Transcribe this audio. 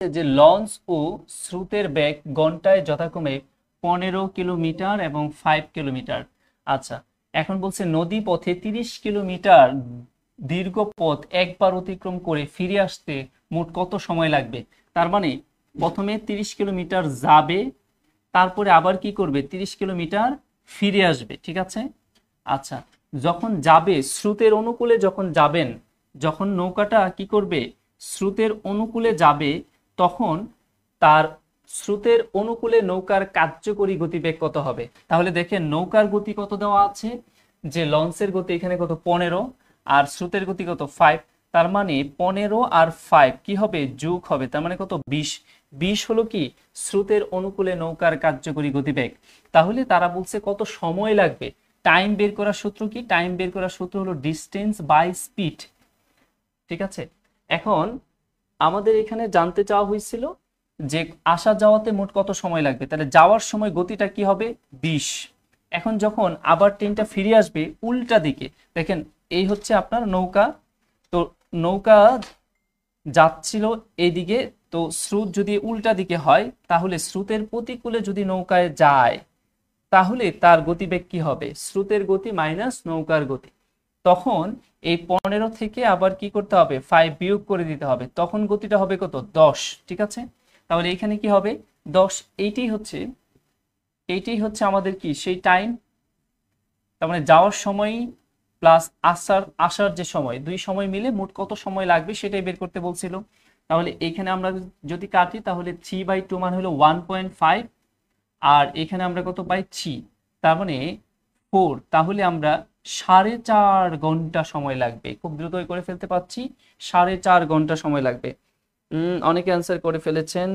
যে লঞ্চ ও স্রোতের বেগ ঘন্টায় যথাক্রমে 15 কিলোমিটার এবং 5 কিলোমিটার। আচ্ছা, এখন বলছে নদী পথে 30 কিলোমিটার দীর্ঘ পথ একবার অতিক্রম করে ফিরে আসতে মোট কত সময় লাগবে? তার মানে প্রথমে 30 কিলোমিটার যাবে, তারপরে আবার কি করবে, 30 কিলোমিটার ফিরে আসবে। ঠিক আছে। আচ্ছা, যখন যাবে স্রোতের অনুকূলে, যখন যাবেন, যখন নৌকাটা কি করবে, স্রোতের অনুকূলে যাবে, তখন তার স্রোতের অনুকূলে নৌকার কার্যকরী গতিবেগ কত হবে? তাহলে দেখেন নৌকার গতি কত দেওয়া আছে, যে লঞ্চের গতি এখানে কত 15, আর স্রোতের গতি কত 5। তার মানে 15 আর 5 কি হবে, যোগ হবে, তার মানে কত 20। 20 হলো কি স্রোতের অনুকূলে নৌকার কার্যকরী গতিবেগ। তাহলে তারা বলছে কত সময় লাগবে। টাইম বের করার সূত্র কি, টাইম বের করার সূত্র হলো ডিস্টেন্স বাই স্পিড। ঠিক আছে। এখন আমাদের এখানে জানতে চাওয়া হয়েছিল যে আসা যাওয়াতে মোট কত সময় লাগবে, তাহলে যাওয়ার সময় গতিটা কি হবে 20। এখন যখন আবার ট্রেনটা ফিরে আসবে উল্টা দিকে, দেখেন এই হচ্ছে আপনার নৌকা, তো নৌকা যাচ্ছিল এইদিকে, তো স্রোত যদি উল্টা দিকে হয় তাহলে স্রোতের প্রতিকূলে যদি নৌকায় যায় তাহলে তার গতিবেগ কি হবে, স্রোতের গতি মাইনাস নৌকার গতি। তখন এই 15 থেকে আবার কি করতে হবে, 5 বিয়োগ করে দিতে হবে, তখন গতিটা হবে কত 10। ঠিক আছে। তাহলে এখানে কি হবে 10। এইটাই হচ্ছে আমাদের কি সেই টাইম। তার মানে যাওয়ার সময় প্লাস আসার আসার যে সময়, দুই সময় মিলে মোট কত সময় লাগবে সেটাই বের করতে বলছিল। তাহলে এখানে আমরা যদি কাটি তাহলে 3/2 মান হলো 1.5, আর এখানে আমরা কত পাইছি, তার মানে 4। তাহলে আমরা 4.5 ঘন্টা সময় লাগবে, খুব দ্রুতই করে ফেলতে পারছি, 4.5 ঘন্টা সময় লাগবে। অনেকে অ্যান্সার করে ফেলেছেন।